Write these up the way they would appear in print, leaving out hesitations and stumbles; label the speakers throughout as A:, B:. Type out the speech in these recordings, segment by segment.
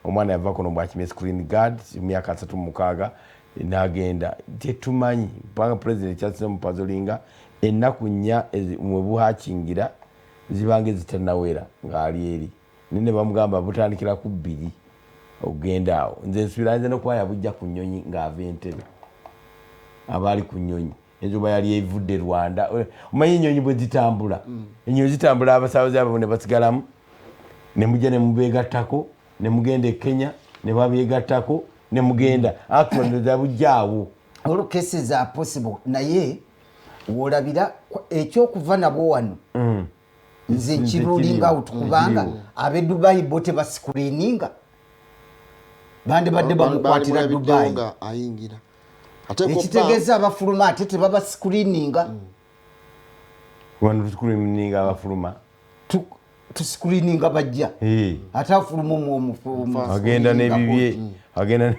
A: omwana yava kono bwakimye screen guard myaka 36 n'agenda tetumanyi mpanga president kyasina mupazolinga ennaku nnya mwe buhakingira zibange zitanawera ng'ali eri nene bamugamba butandikira ku 2 ogenda awo nze nsubira nze nokwaya bujja ku nnyonyi ng'ava Entebbe abaali ku nnyonyi enjuba yali evudde Rwanda omanyi ennyonyi bwe zitambula ennyonyi zitambula abasabaze abo ne basigalamu ne mujja ne mubeegattako ne mugenda e Kenya ne babeegattako ne mugenda actually za bujjaawo
B: all cases are possible naye wolabira ekyokuva nabo wano nze nkirulinga out kubanga abe Dubai bote bascreeninga bande badde bamukwatira Dubai
C: ayingira
B: ekitegeeza abafuluma ate tebaba screeninga
A: wano screeninga abafuluma
B: tu screeninga bajja ate afuluma omufuluma
A: agenda n'ebibye agenda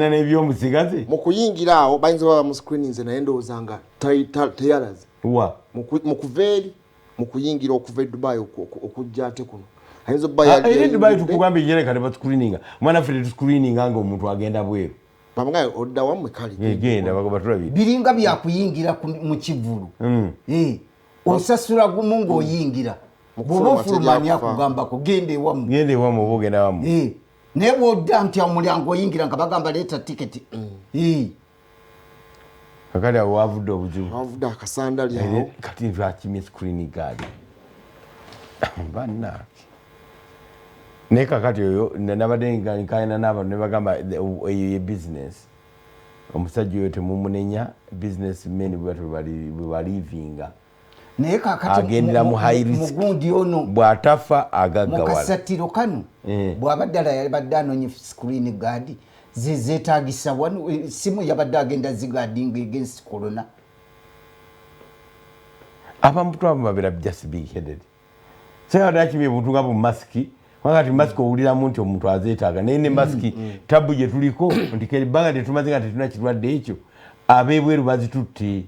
A: n'ebyomusigaze
C: mu kuyingira awo bayinza baba mu screenings naye ndowooza nga teyalaze mu kuveeri mu kuyingira okuva e Dubai okujja ate kuno ayinza
A: eri Dubai tukugamba ejere kale ba screeninga mwana ffe screeninga nga omuntu agenda bweru
C: bamagaye odda wamwe kali
A: genda bagoba tulabi
B: biringa byakuyingira mu kivulu osasula gumu ng'oyingira bw'oba fulumani akugambako genda ewamu
A: oba ogenda wamu
B: naye bw'odda nti omulyango oyingira nga bagamba leeta tiketi
A: kakati awo wavudde obuzibu
C: wavudde akasandali awo
A: kati lwakimye screen guard banna naye kakati oyo nabadde nkayana n'abantu ne bagamba eyo ye business omusajja oyo temumunenya businessmen bwe balivinga
B: naye kakati
A: agendera mu high risk
B: mugundi ono
A: bw'atafa agaggawala
B: mukasatiro kano bw'abaddala yabadde anonye screen guard zeetaagisa wano simu yabadde agenda zigarding against corona
A: abantu abo babeera just big headed sayabadde akibye buntu nga bu masiki wakati masiki owuliramu nti omuntu azeetaaga naye ne masiki tabu gye tuliko nti kebbanga tetumaze nga tetuna kirwadde ekyo ab'ebweru bazitutte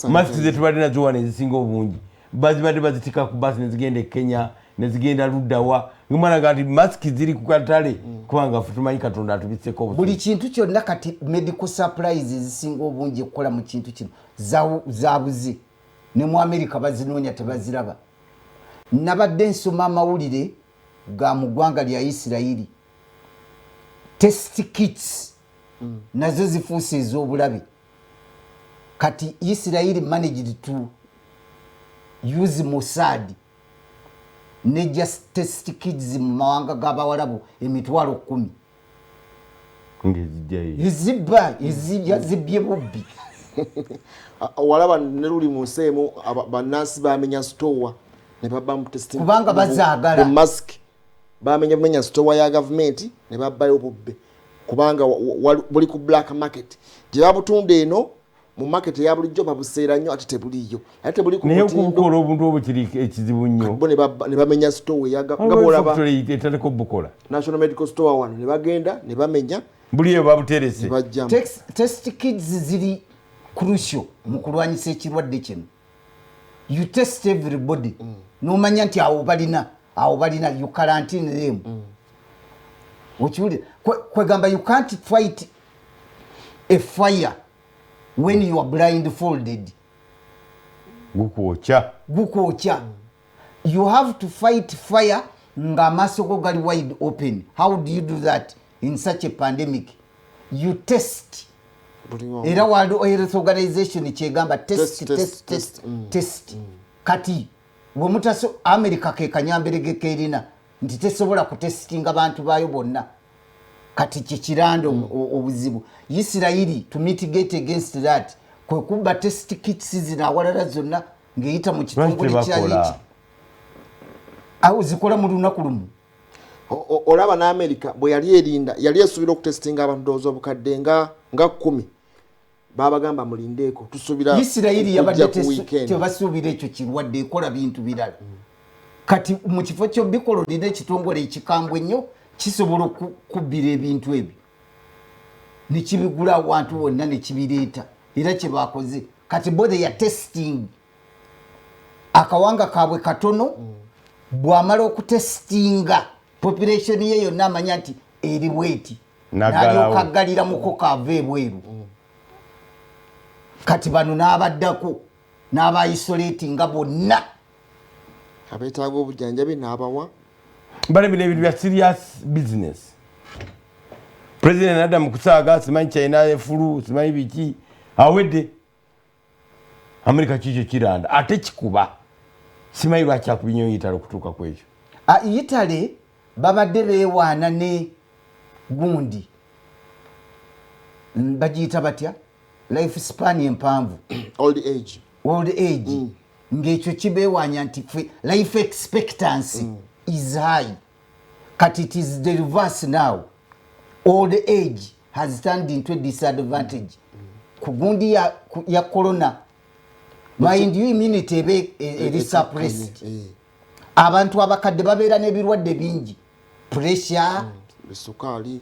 A: masiki zetubadde nazo wano ezisinga obungi bazibadde bazitika ku basi nezigenda e Kenya nezigenda luddawa ngimwana nga nti masiki ziri ku katale kubanga ffe tumanyi Katonda atubiseko
B: buli kintu kyonna kati medical supplies zisinga obungi okukola mu kintu kino zaabuze ne mu America bazinoonya tebaziraba nabadde nsoma amawulire ga mu ggwanga lya Isirayiri test kits nazo zifuuse ez'obulabe kati Isirayiri managed to use Mossad ne just test kits mu mawanga g'abawalabu emitwalo 10 izibba yazibye bubbi
C: walaba ne luli mu nseemu bannansi bamenya store ne babba mu testing
B: kubanga bazaagala
C: mask bamenya store ya government ne babbayo bubbe kubanga buli ku black market gye babutunda eno mu market ya bulijjo babuseera nnyo ate tebuliyo ate buli ku
A: naye okubukola obuntu obukiri ekizibu nnyo
C: ne bamenya store ya gabolaba
A: etateko bukola
C: National Medical Store wano ne bagenda ne bamenya
A: buliyo babuterese
B: test kits ziri crucial mu kulwanyisa ekirwadde kino you test everybody nomanya nti awo balina you quarantine them okiwulira kwegamba you can't fight a fire when you are blindfolded gukwokya you have to fight fire nga amaaso go gali wide open. How do you do that in such a pandemic? You test. Era World Health Organization kyegamba test. Kati wemutaso America ke kanyambere kerina nti tesobola kutestinga abantu bayo bonna. Kati kikirando obuzibu. Isirayiri to mitigate against that kwe kuba test kits zinawalala zonna ngeyita mu kitongole kya au zikola mu lunaku lumu.
C: Olaba na America bwe yali erinda yali esubira okutestinga abantu dozo bukadde nga 10 babagamba mulindeeko tusubira
B: Isirayiri yabadde tebasuubira ekyo kirwadde ekola bintu birala. Kati mu kifo kyo bikolo lina ekitongole ekikambwe nnyo kisobola okubbira ebintu ebyo nekibigula abantu bonna nekibireeta era kye bakoze kati bo they are testing akawanga kabwe katono bwamala okutestinga population ye yonna amanya nti eri bweti n'alyoka aggalira mukoka ava ebweru kati bano n'abaddako n'abaisolatinga bonna
C: abeetaaga obujjanjabi n'abawa
A: bale bino ebintu bya serious business. President nadda mu kusaaga simanyi China efulu simanyi biki awedde Amerika kikyo kiranda ate kikuba simanyi lwaki akubinyo Italy okutuuka ku ekyo.
B: Italy babadde beewaana ne gundi bagiyita batya life span empanvu
C: old age
B: ng'ekyo kibeewanya nti life expectancy is high kati it is the reverse now. Old age has turned into a disadvantage. Kugundi ya corona mind you immunity ebe suppressed. Abantu abakadde babeera n'ebirwadde bingi pressure sukali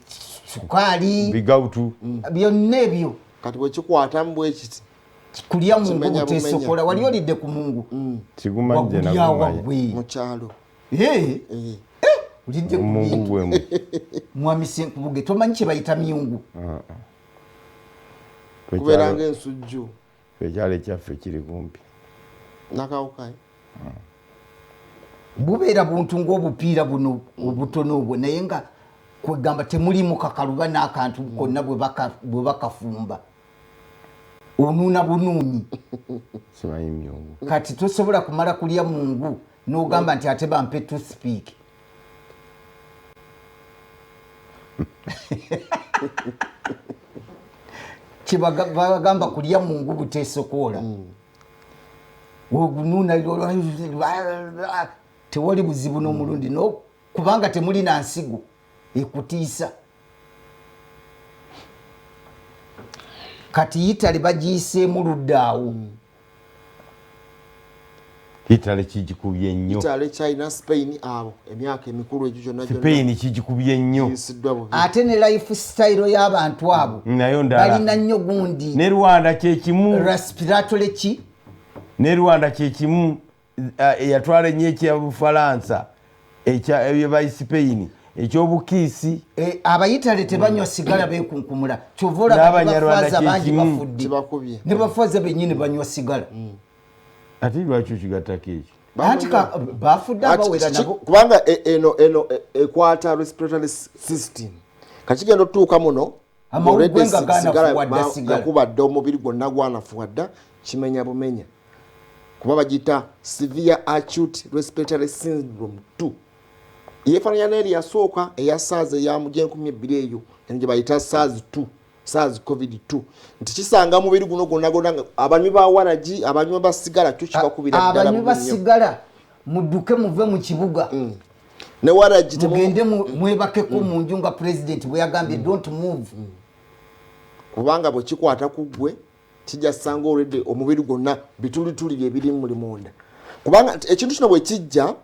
A: bigautu
B: byonna ebyo
C: kati bwe kikwata mbwe kiti
B: kulya mungu buteesokola wali olidde ku mungu
A: kigumanje nagumaye
C: mu kyalo
B: ulidde ku mungu mwami Senkubuge tomanyi kye bayita myungu
C: kubeera ng'ensujju
A: ekyalo ekyaffe kiri kumpi
C: nakawukaye
B: bubeera buntu ng'obupiira buno obutono obwo naye nga kwegamba temulimu kakaluba n'akantu konna bwe bakafumba onuuna bunuunyi
A: simanyi myungu
B: kati tosobola kumala kulya mungu n'ogamba nti ate bampe toothpick kibagamba kulya mungu buteesokoola ogunuuna tewali buzibu n'omulundi kubanga temuli na nsigo ekutiisa kati Italy bagiyiseemu luddaawo
A: Italy kigikubye nnyo
C: Italy China Spain abo emyaka emikulu egyo gyonna
A: Spain kigikubye nnyo
B: ate ne lifestyle y'abantu abo
A: nayo ndala
B: balina nnyo gundi
A: ne Rwanda kyekimu
B: respiratory ki
A: ne Rwanda kyekimu eyatwala ennyo ekya Bufalansa ebyo ba Spain ekyobukiisi
B: abayitale tebanywa sigala bekunkumula kyovola bafaza bangi bafudde ne bafaza bennyini banywa sigala
A: ate lwaki okigattako ekyo
B: anti bafudde abawera nabo
C: kubanga eno ekwata respiratory system kakigenda otutuuka muno
B: amawugwenga ganafuwadda sigala
C: yakubadde omubiri gwonna gwanafuwadda kimenya bumenya kuba bagita severe acute respiratory syndrome 2 yefaananya n'eri yasooka eya SARS eyamujenkumi eyo gye bayita SARS 2 SARS COVID-2 nti kisanga mubiri guno gwonna abanywi ba waragi abanywi ba sigala kyo kibakubira ddala
B: abanywi ba sigala mudduke muve mu kibuga
C: ne waragi
B: mugende mwebakeko mu nju nga president bwe yagambye don't move
C: kubanga bwe kikwata ku ggwe kijja sanga already omubiri gwonna bitulituli bye biri muli munda kubanga ekintu kino bwe kijja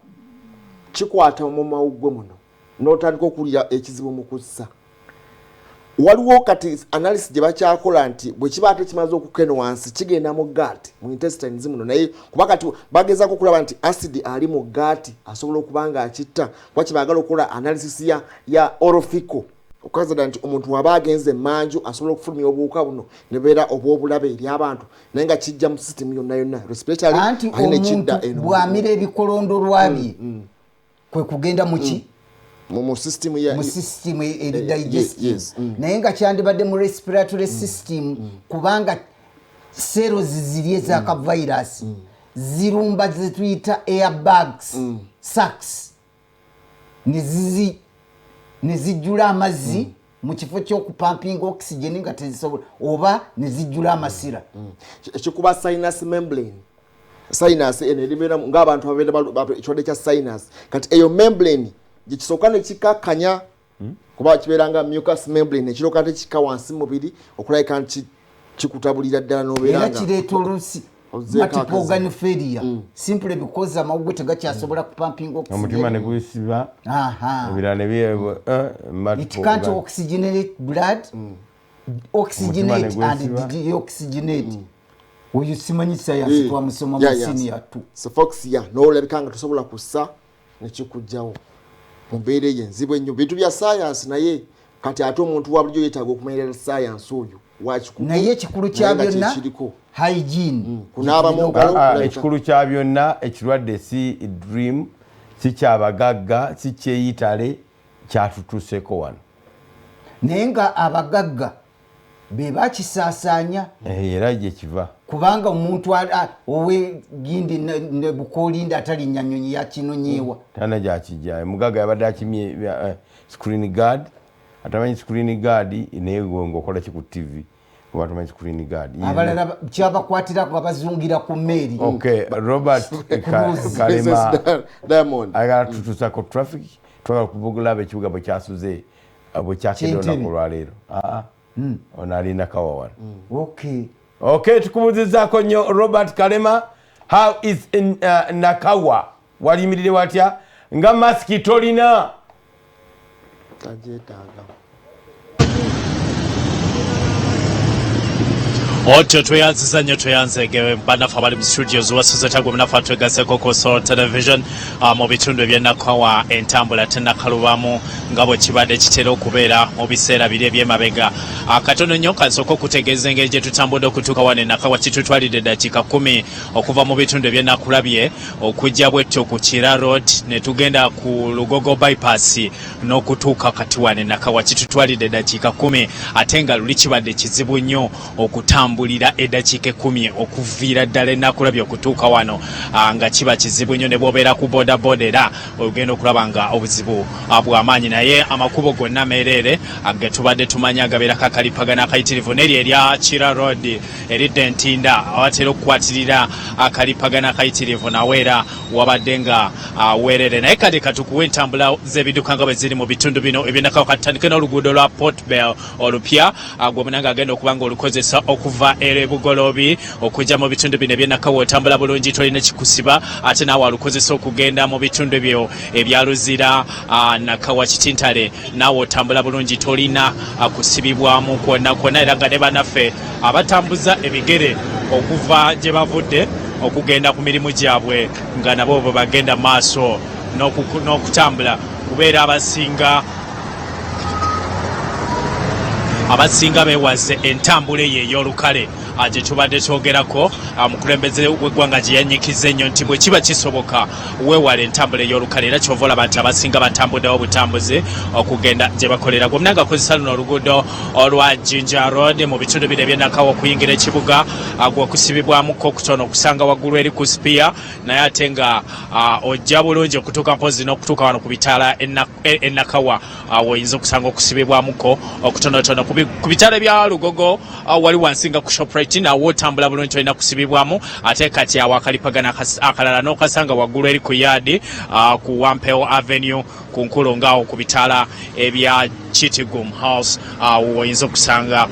C: kikwata mu mawuggwe muno n'otandika okulira ekizibu mu kussa waliwo kati analysis gye bakyakola nti bwe kiba ate kimaze okukeno wansi kigenda mu gaati mu intestines muno naye kuba kati bagezaako okulaba nti acid ali mu gaati asobola okuba nga akitta kuba kibaagala okukola analysis ya orofico okukazada nti omuntu waba agenze emanju asobola okufulumya obuwuka buno ne beera obw'obulabe eri abantu naye nga kijja mu system yonna yonna respiratory
B: anti omuntu bw'amira ebikolondolwa bye kwe kugenda muki
C: mu system
B: eri digestive naye nga kyandibadde mu respiratory system kubanga cells ziri ezaka virus zirumba zetuyita airbags sacs ne zijjula amazzi mu kifo ky'okupampinga oxygen nga tezisobola oba ne zijjula amasira
C: ekikuba sinus membrane sinus eno eribeera ng'abantu ababeera ekirwadde kya sinus kati eyo membrane gye kisooka ne kikakkanya kuba kibeera nga mucous membrane ekirooka tekikka wansi mubiri okulabika nti kikutabulira ddala n'obeera nga
B: era kireeta olusi multiple organ failure simply because amawuggwe tegakyasobola kupampinga oxygen
A: omutima ne guyisiba ebirala ne
B: it can't oxygenate blood oxygenate and deoxygenate oyo simanyi science twamusoma mu senior 2
C: sophoxia n'olabika nga tosobola kussa nekikujjawo mu mbeera enzibu ennyo bintu bya science naye kati ate omuntu wa bulijjo yeetaaga okumenyerera science oyo wakikulu
B: naye ekikulu kya byonna hygiene
C: kunaaba mu ngalo
A: ekikulu kya byonna ekirwadde si dream si kyabagagga si kyeyitale kyatutuuseko wano
B: naye nga abagagga be bakisaasaanya
A: era gye kiva
B: kubanga omuntu owegindi ne bukolinda atalinnya nnyonyi yakinonyeewa
A: tana gyakijja mugagga yabadde akimye screen guard atamanyi screen guard naye ng'okola ki ku tv oba tamanyi screen guard
B: abalala kyabakwatirako nga bazungira ku mmeeri
A: Robert Kalema
C: Diamond
A: ayagala tutuusako traffic twagala kubugulaba ekibuga bwe kyasuze bwe kyakedde olunaku olwaleero ono alina kawa wano tukubuuzizaako nnyo Robert Kalema how is nakawa waliyimirire watya nga masiki tolina
C: tajeetaaga
D: otyo tweyanziza nnyo tweyanzege banafu abali mu studios wasuze tagwe munafu atwegaseko ku Soul Television mu bitundu ebyennakawa entambula tennakalubamu nga bwe kibadde kitera okubeera mu biseera biri ebyemabega akatono nnyo kansooka okutegeeza engeri gye tutambudde okutuuka wano enakawa kitutwalidde eddakiika 10 okuva mu bitundu ebyennakulabye okujja bwetyo ku Kira Road ne tugenda ku Lugogo bypass n'okutuuka kati wano enakawa kitutwalidde eddakiika 10 ate nga luli kibadde kizibu nnyo okutambulira eddakiika 10 okuviira ddala ennakulabye okutuuka wano nga kiba kizibu nnyo ne bw'obeera ku bodaboda era ogenda okulaba nga obuzibu bw'amaanyi naye amakubo gonna meereere ge tubadde tumanya agabeerako akalipagano akayitirivu n'eri erya Kira Road eridde Ntinda awatera okukwatirira akalipagano akayitirivu nawe era wabadde nga weerere naye kale katukuwa entambula z'ebidduka nga bwe ziri mu bitundu bino ebyennakawa katandike n'oluguudo lwa Port Bell olupya gw'omunanga agenda okuba nga olukozesa okuva ere Bugolobi okujja mu bitundu bino ebyennakawa otambula bulungi tolina kikusiba ate naawe alukozesa okugenda mu bitundu byo ebya Luzira Nakawa Kitintale naawe otambula bulungi tolina kusibibwamu kwonna kwonna era nga ne bannaffe abatambuza ebigere okuva gye bavudde okugenda ku mirimu gyabwe nga nabo bwe bagenda maaso n'okutambula kubeera abasinga beewaze entambula eyo ey'olukale gye tubadde twogerako mukulembeze w'eggwanga gye yanyikiza ennyo nti bwe kiba kisoboka weewala entambula ey'olukale era kyova olaba nti abasinga batambuddewo butambuzi okugenda gye bakolera gwomuna nga akozesa luno oluguudo olwa Jinja Road mu bitundu bino ebyennakawa okuyingira ekibuga gwekusibibwamuko okutono okusanga waggulu eri ku Spear naye ate nga ojja bulungi okutuuka mpozi n'okutuuka wano ku bitaala ennakawa woyinza okusanga okusibibwamuko okutonotono ku bitaala bya Lugogo wali wansi nga ku Shoprite nawo otambula bulungi tolina kusibibwamu ate kati awo akalipagana akalala n'okasanga waggulu eri ku Yard ku Wampeo Avenue ku nkulo ngaawo ku bitaala ebya Chitigum House woyinza okusanga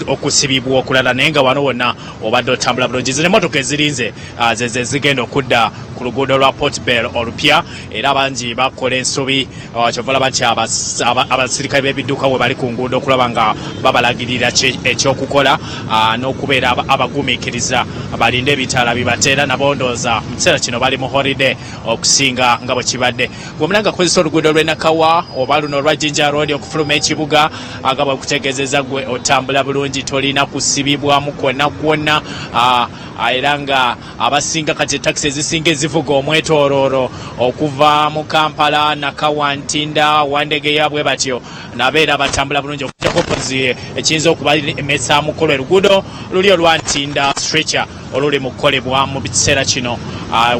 D: okusibibwa okulala naye nga wano wonna obadde otambula bulungi zino emmotoka ezirinze zeze zigenda okudda ku luguudo lwa Port Bell olupya era bangi bakola ensobi kyova olaba nti abasirikale b'ebidduka we bali ku nguudo okulaba nga babalagirira ekyokukola n'okubeera abagumiikiriza balinde ebitaala bibateera nabo ndowooza mu kiseera kino bali mu holiday okusinga nga bwe kibadde gwomuna nga akozesa oluguudo lw'ennakawa oba luno olwa Jinja Road okufuluma ekibuga nga bwe kutegeezeza gwe otambula bulungi tolina kusibibwamu kwonna kwonna era nga abasinga kati takisi ezisinga ezivuga omwetooloolo okuva mu Kampala Nakawa Ntinda Wandege yabwe batyo nabeera batambula bulungi okujjako pozi ekiyinza okuba emesaamuko lwe luguudo luli olwa Ntinda stretcher oluli mu kukolebwa mu biseera kino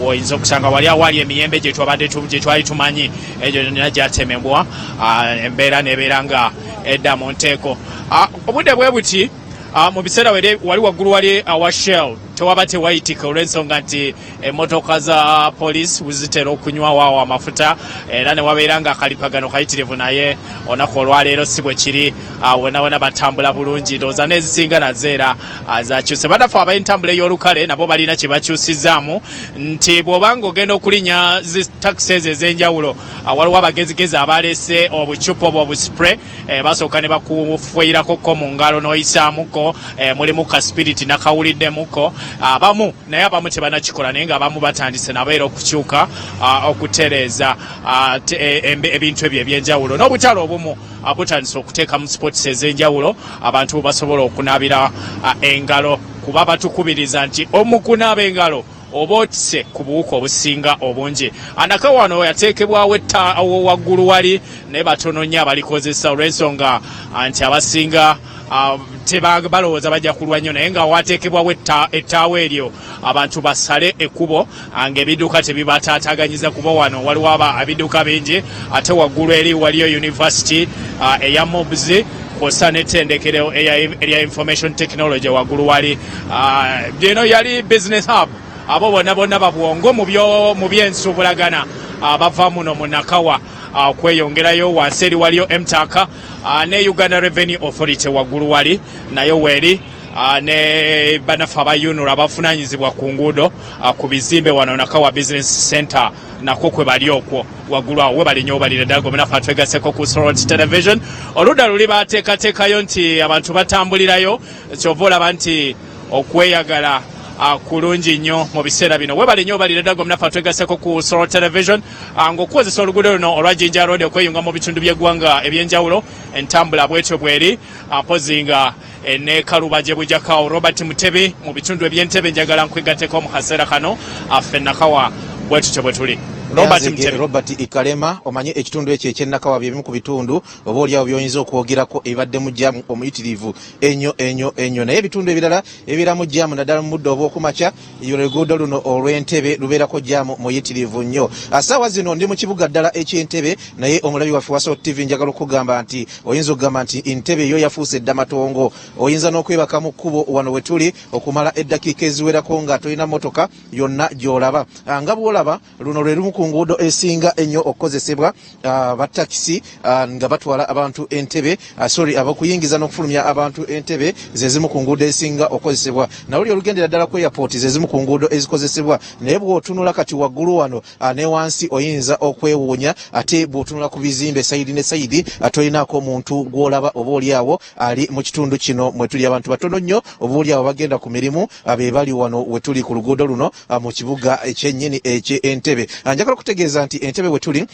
D: oyinza okusanga wali awali emiyembe gye twali tumanyi egyo nina gyatemebwa embeera nebeera nga edda mu nteeko obudde bwe buti mu biseera wali waggulu wali awa Shell tewaba tewayitika olw'ensonga nti emmotoka za poliisi zitera okunywawo amafuta era ne wabeera nga akalipagano kayitirivu naye olunaku olwaleero si bwe kiri wona batambula bulungi ndowooza n'ezisinga nazo era zakyuse banafu ab'entambula ey'olukale nabo balina kye bakyusizaamu nti bw'obanga ogenda okulinya zi takisi ezo ez'enjawulo waliwo abagezigezi abaleese obucupa obwo obusipure basooka ne bakufuyirako mu ngalo n'oyisaamuko mulimu ka spiriti nakawuliddemuko abamu naye abamu tebanakikola naye nga abamu batandise nabo era okukyuka okutereeza ebintu ebyo ebyenjawulo n'obutale obumu butandise okuteeka mu sports ez'enjawulo abantu basobola okunaabira engalo kuba batukubiriza nti omukunaaba engalo oba otise ku buwuka obusinga obungi. Anaka wano yateekebwawo waggulu wali naye batono nnyo abalikozesa olw'ensonga nti abasinga balowooza bajja kulwa nnyo naye nga wateekebwawo ettaawo eryo abantu basale ekkubo ng'ebidduka tebibataataganyiza kuba wano waliwo ebidduka bingi ate waggulu eri waliyo university eya mobs kwosa n'ettendekero erya information technology waggulu wali eno yali business hub abo bonna babwongo mu byensuubulagana bava muno mu Nakawa kweyongerayo wansi eri waliyo MTAK ne Uganda Revenue Authority waggulu wali nayo weeri ne banafa abayunula abafunanyizibwa ku nguudo ku bizimbe wano Nakawa Business Center nako kwe bali okwo waggulu awo webali nnyo obalira ddala gomunafu atwegaseko ku Sorot Television oludda luli bateekateekayo nti abantu batambulirayo kyova olaba nti okweyagala kulungi nnyo mu biseera bino webali nnyo obalira ddala gomunafu atwegaseko ku Sorot Television ng'okukozesa oluguudo luno olwa Jinja Road okweyunga mu bitundu by'eggwanga ebyenjawulo entambula bwetyo bweri mpozi nga ne Kaluba gye bujjakawo Robert Mutebi mu bitundu eby'Entebbe njagala nkwegatteko mu kaseera kano affe Nakawa bwetutyo bwe tuli.
E: Robert Ikalema omanye ekitundu ekyo eky'Ennakawa by'ebimu ku bitundu oba oliawo by'oyinza okwogerako ebadde mu jjaamu omuyitirivu ennyo naye ebitundu ebirala ebibeera mu jjaamu naddala mu muddo oba okumakya oluguudo luno olw'Entebbe lubeerako jjaamu muyitirivu nnyo. Assaawa zino ndi mu kibuga ddala eky'Entebbe naye omulabi waffe wa Sorot TV njagala okugamba nti oyinza okugamba nti Entebbe yo yafuuse eddamatongo oyinza n'okwebaka mu kkubo wano we tuli okumala eddakiika eziwerako nga tolina motoka yonna gy'olaba nga bw'olaba luno lwe lumu ku nguudo esinga ennyo okukozesebwa batakisi nga batwala abantu Entebbe abakuyingiza n'okufulumya abantu Entebbe ze zimu ku nguudo esinga okukozesebwa nawuli olugendera ddala ku airport ze zimu ku nguudo ezikozesebwa naye bw'otunula kati waggulu wano ne wansi oyinza okwewuunya ate bw'otunula ku bizimbe sayidi ne sayidi tolinaako omuntu gw'olaba oba oliawo ali mu kitundu kino mwe tuli abantu batono nnyo oba oliawo bagenda ku mirimu be bali wano we tuli ku luguudo luno mu kibuga ekyennyini eky'Entebbe. Njagala okutegeeza nti Entebbe we tuli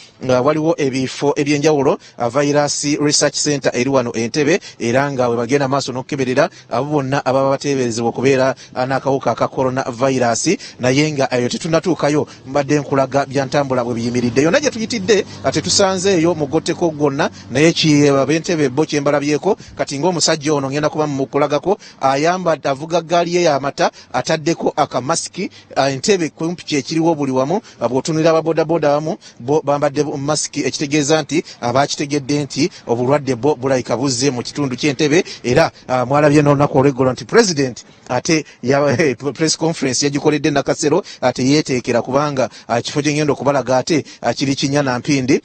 E: waliwo ebifo ebyenjawulo Virus Research Center eri wano Entebbe era nga we bagenda maaso n'okukeberera abo bonna ababa bateeberezebwa okubeera n'akawuka aka coronavirus naye nga eyo tetunnatuukayo mbadde nkulaga byantambula bwe biyimiridde yonna gye tuyitidde tetusanzeeyo mugotteko gwonna naye ab'Entebbe bo kyembalabyeko kati ng'omusajja ono ngenda kuba mukulagako ayambadde avuga ggaali ye y'amata ataddeko akamasiki Entebbe kumpi kyekiriwo buli wamu bw'otunulira ababodaboda abamu bo bambadde masiki ekitegeeza nti abakitegedde nti obulwadde bo bulayika buzze mu kitundu ky'Entebbe era mwalabye n'olunaku olw'eggolo nti president ate press conference yagikoledde nakasero ate yeeteekera kubanga kifo gye ngenda okubalaga ate kiri Kinyanampindi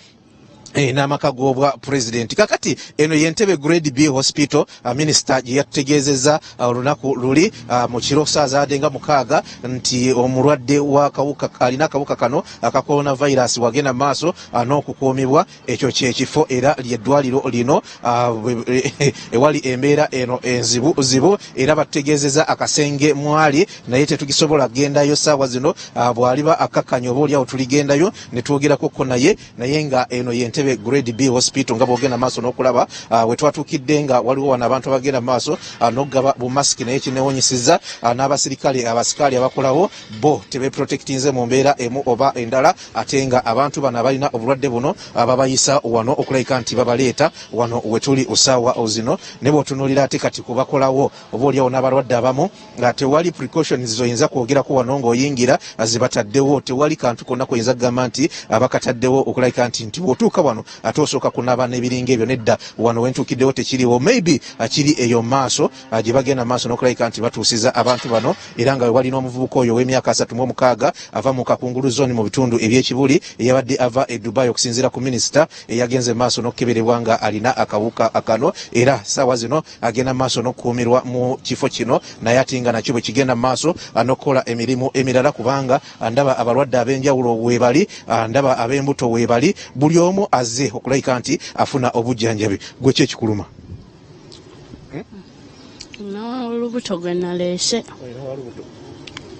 E: n'amaka g'obwa president kakati eno y'Entebbe Grade B Hospital minister gye yatutegeezezza olunaku luli mu kiro saazaade nga 6 nti omulwadde w'akawuka alina akawuka kano aka coronavirus wagenda maaso n'okukuumibwa ekyo kyekifo era ly'eddwaliro lino ewali embeera eno enzibuzibu era batutegeezezza akasenge mwali naye tetugisobola gendayo saawa zino bw'aliba akakkanya oba oliawo tuligendayo ne twogerakoko naye nga eno y'Entebbe Grade B Hospital nga bwogenda maaso n'okulaba we twatuukidde nga waliwo wano abantu abagenda maaso n'okugaba bumasiki naye kinewonyesezza n'abasirikale abakolawo bo tebeprotectinze mu mbeera emu oba endala ate nga abantu bano abalina obulwadde buno babayisa wano okulabika nti babaleeta wano we tuli osaawa zino ne bw'otunuulira ate kati kubakolawo oba oliawo n'abalwadde abamu nga tewali precautions zoyinza kwogerako wano ng'oyingira zibataddewo tewali kantu konna koyinza kugamba nti abakataddewo okulabika nti bw'otuuka wano ate osooka kunaaba n'ebiringa ebyo nedda wano wentuukiddewo tekiriwo maybe kiri eyo maaso gye bagenda maaso n'okulabika nti batuusiza abantu bano era nga we wali n'omuvubuka oyo ow'emyaka 36 ava mu kakungulu zone mu bitundu eby'ekibuli eyabadde ava e Dubai okusinziira ku minisita eyagenze maaso n'okukeberebwa nga alina akawuka akano era saawa zino agenda maaso n'okukuumirwa mu kifo kino naye ate nga nakyo bwe kigenda maaso n'okukola emirimu emirala kubanga ndaba abalwadde ab'enjawulo weebali ndaba ab'embuto weebali buli omu azze okulabika nti afuna obujjanjabi gwe ki ekikuluma
F: olubuto gwe naleese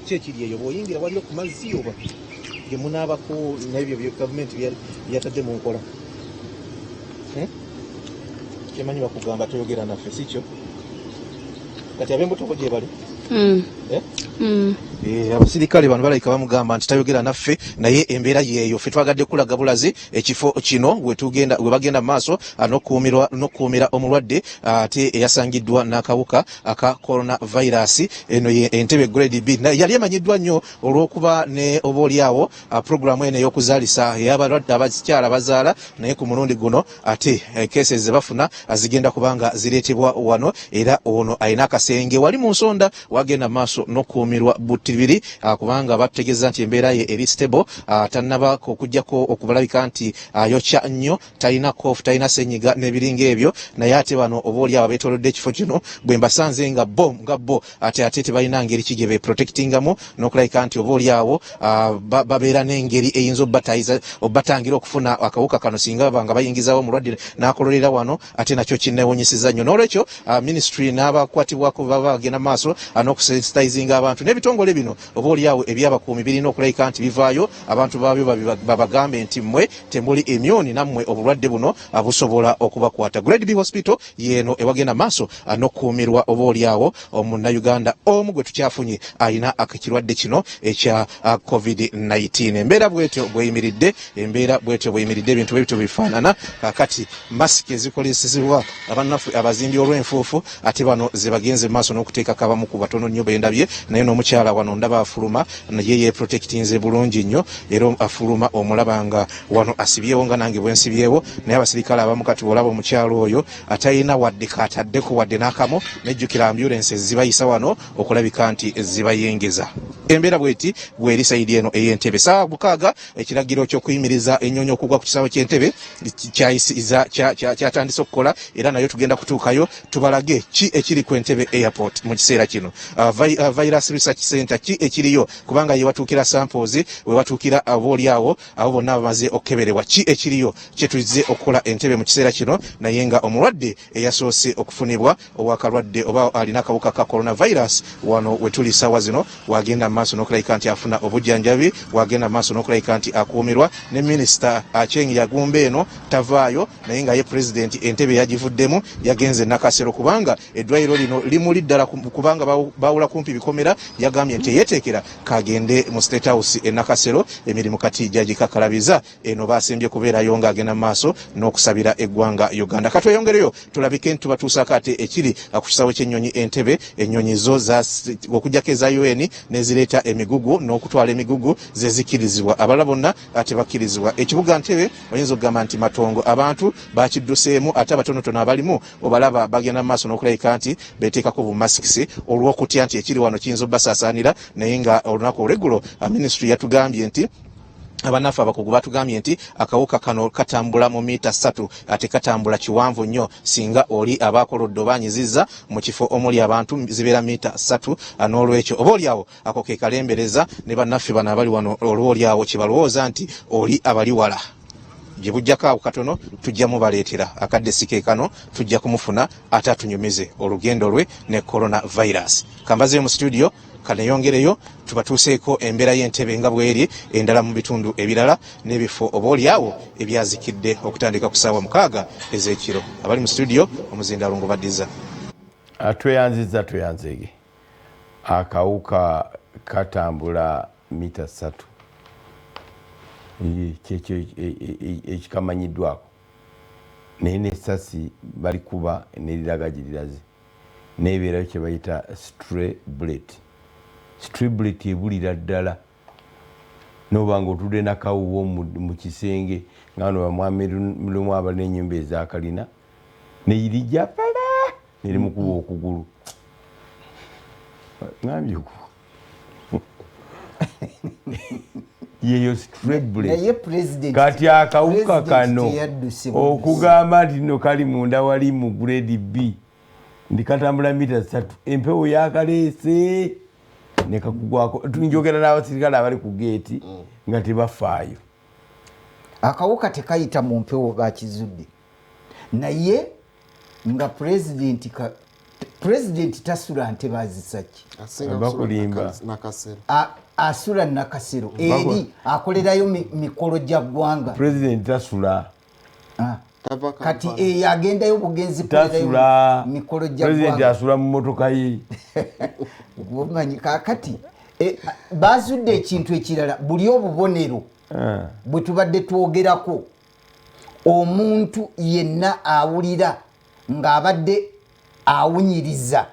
E: kyekiri eyo bw'oyingira waliyo ku mazzi oba ge munaabako n'ebyo bye gavumenti byatadde mu nkola kyemanyi bakugamba toyogera naffe si kyo kati ab'embuto gye bali abasirikale bano balabika bamugamba nti tayogera naffe naye embeera yeeyo ffe twagadde kulaga bulazi ekifo kino we bagenda mu maaso n'okukuumira omulwadde ate eyasangiddwa n'akawuka aka coronavirus eno ye Entebbe grade B yali emanyiddwa nnyo olw'okuba ne obaoliawo puroguramu eno ey'okuzaalisa ey'abalwadde abakyala bazaala naye ku mulundi guno ate cases ze bafuna zigenda kubanga zireetebwa wano era ono alina akasenge wali mu nsonda wagenda mu maaso n'okukuumirwa butibiri kubanga bategeeza nti embeera ye eri stable tannaba okujjako okubalabika nti ayokya nnyo talina kofu talina senyiga n'ebiringa ebyo naye ate bano obaoliawo beetoolodde ekifo kino bwe mbasanze nga bo ate tebalina ngeri ki gye beprotectingamu n'okulabika nti obaoliawo babeera n'engeri eyinza obbatangira okufuna akawuka kano singa baba nga bayingizawo omulwadde n'akololera wano ate nakyo kinneewunyisiza nnyo n'olwekyo ministry n'abakwatibwako baba bagenda maaso n'okusensitizinga abantu n'ebitongole bino obaoliawo ebyabakuumi birina okulabika nti bivaayo abantu baabyo babagambe nti mmwe temuli immune nammwe obulwadde buno busobola okubakwata. Grade B hospital yeeno ewagenda maaso n'okukuumirwa obaoliawo omunnayuganda omu gwe tukyafunye alina ekirwadde kino ekya COVID-19. Embeera bwetyo bweyimiridde ebintu bwebityo bifaanana kakati masiki ezikozesebwa abannaffe abazimbi olw'enfuufu ate bano ze bagenze maaso n'okuteekako abamu ku batono nnyo bendabye naye n'omukyala wano ndaba afuluma naye yeprotectinze bulungi nnyo era afuluma omulaba nga wano asibyewo nga nange bwensibyewo naye abasirikale abamu kati olaba omukyalo oyo atalina wadde kataddeko wadde n'akamu nejjukira ambulensi zibayisa wano okulabika nti zibayengeza. Embeera bweti bweri sayidi eno ey'Entebbe ssaawa 6 ekiragiro ky'okuyimiriza ennyonyi okugwa ku kisaawe ky'Entebbe kyatandise okukola era nayo tugenda kutuukayo tubalage ki ekiri ku Entebbe airport mu kiseera kino. Virus Research Center ki ekiriyo kubanga ye watuukira samples we watuukira obaoliawo abo bonna bamaze okukeberebwa ki ekiriyo kyetulize okukola Entebbe mu kiseera kino naye nga omulwadde eyasoose okufunibwa owakalwadde oba alina akawuka ka coronavirus wano wetuli ssaawa zino wagenda maaso n'okulabika nti afuna obujjanjabi wagenda maaso n'okulabika nti akuumirwa ne minisita Aceng Yagumba eno tavaayo naye nga ye pulezidenti Entebbe yagivuddemu yagenze Nakasero kubanga eddwaliro lino limuli ddala kubanga bawula kumpi bikomera yagambye nti yeteekera kagende mu State House e Nakasero emirimu kati gyagikakalabiza eno baasembye kubeerayo ng'agenda maaso n'okusabira eggwanga Uganda. Katweyongereyo tulabike nti batuusako ate ekiri ku kisaawe ky'ennyonyi Entebbe ennyonyi zo okujjako eza UN nezireeta emigugu n'okutwala emigugu ze zikirizibwa abalala bonna ate bakkirizibwa. Ekibuga Entebbe oyinza okugamba nti matongo abantu bakidduseemu ate abatonotono abalimu obalaba bagenda maaso n'okulabika nti beteekako bumasikisi olw'okutya nti ekiri wano kiyinza obbasaasaanira naye nga olunaku olweggulo ministry yatugambye nti abanafu abakugu batugambye nti akawuka kano katambula mu mita 3 ate katambula kiwanvu nnyo singa oli abakolodde obanyiziza mu kifo omuli abantu zibeera mita 3 n'olwekyo obaoliawo ako ke kalembereza ne bannaffe bano abali wano olwoliawo kibalowooza nti oli abali wala gye bujjako awo katono tujja mubaleetera akadde sike kano tujja kumufuna ate atunyumize olugendo lwe ne coronavirus. Kambazeyo mu studio kaneyongereyo tubatuuseeko embeera y'Entebbe nga bweri endala mu bitundu ebirala n'ebifo obaoliawo ebyazikidde okutandika ku ssaawa 6 ez'ekiro. Abali mu studio omuzinda alungu baddiza.
A: Tweyanzege akawuka katambula mita 3 kyekyo ekikamanyiddwako naye n'essasi balikuba neriraga giriraze nebeerayo kye bayita stray bullet ebulira ddala noba nga otudde nakawuwo mu kisenge nga no bamwami lumu abalina ennyumba ezakalina neyirijja pala nerimukuba okugulu ngambye ku yeyo stray bullet kati akawuka kano okugamba nti no kali munda wali mu grade B ndikatambula mita 3 empewo yakaleese nekakugwako tunjogera n'abasirikale abali ku geeti nga tebafaayo.
B: Akawuka tekayita mu mpewo ga kizudde naye nga pulezidenti president tasula nte bazisaki
A: bakulimba
B: asula nakasero eri akolerayo mikolo gya ggwanga
A: president tasula
B: kati agendayo bugenzi
A: tasula
B: mikolo gya
A: president asula mu motoka ye
B: omanyi kakati bazudde ekintu ekirala buli obubonero bwe tubadde twogerako omuntu yenna awulira ng'abadde awunyiriza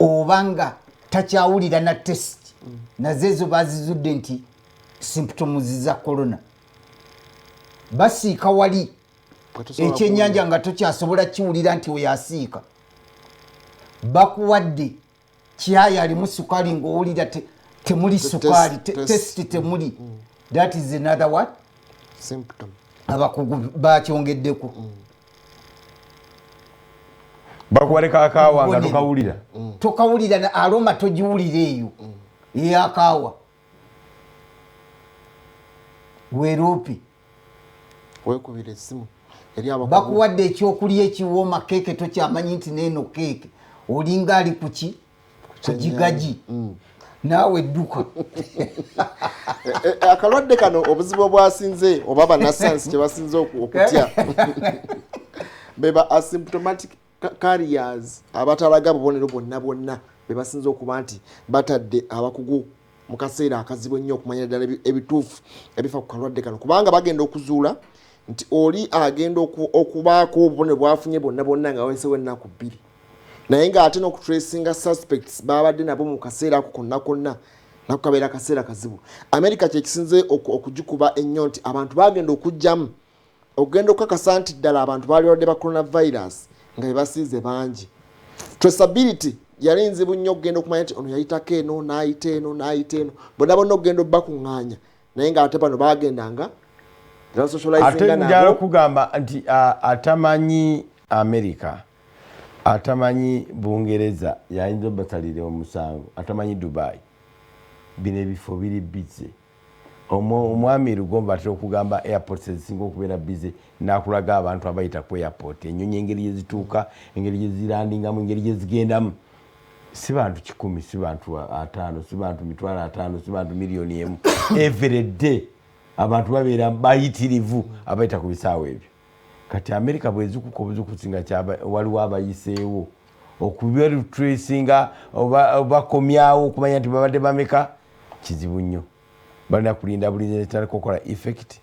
B: oba nga takyawulira na test nazeezo bazizudde nti symptoms za corona basiika wali ekyennyanja nga tokyasobola kiwulira nti oyo asiika bakuwadde kyayi alimu sukaali ng'owulira temuli sukaali test temuli that is another what
C: symptom
B: abakugu bakyongeddeko
A: bakuwaleka akaawa nga tokawulira
B: tokawulira aroma togiwulira eyo eyakaawa weeropi
C: wekubira essimu
B: bakuwadde ekyokulya ekiwooma keeke tokyamanyi nti neeno keeke olinga ali kuki kugigaji naawe edduka
C: akalwadde kano obuzibu obwasinze oba banasayansi kyebasinze okutya beba asymptomatic carriers abatalaga bubonero bonna bebasinze okuba nti batadde abakugu mu kaseera akazibu ennyo okumanya ddala ebituufu ebifa ku kalwadde kano kubanga bagenda okuzuula nti oli agenda okubaako obubonero bwafunye bonna nga weesewo ennaku 2 naye ng'ate n'okutracinga suspects babadde nabo mu kaseera ako konna nakukabeera akaseera kazibu. America kyekisinze okugikuba ennyo nti abantu bagenda okujjamu okugenda okukakasa nti ddala abantu balwadde ba coronavirus nga bebasiize bangi. Traceability yali nzibu nnyo okugenda okumanya nti ono yayitako eno n'ayita eno bonna okugenda obbakuŋŋaanya naye ng'ate bano bagendanga
A: ate njala okugamba nti atamanyi America atamanyi Bungereza yayinza obasalire omusango atamanyi Dubai bino ebifo biri bize omwami Lugomba atera okugamba airport ezisinga okubeera bize nakulaga abantu abayita ku airport ennyonyi engeri yezituuka engeri yezilandingamu engeri yezigendamu si bantu 100 si bantu 5 si bantu 500 si bantu miliyoni emu every day abantu babeera bayitirivu abayita ku bisaawo ebyo. Kati America bwezikuka obuzukusinga kyaba waliwo abayiseewo okubeera tracinga bakomyawo okumanya nti babadde bameka kizibu nnyo balina kulinda bulinzi etandika okukola effect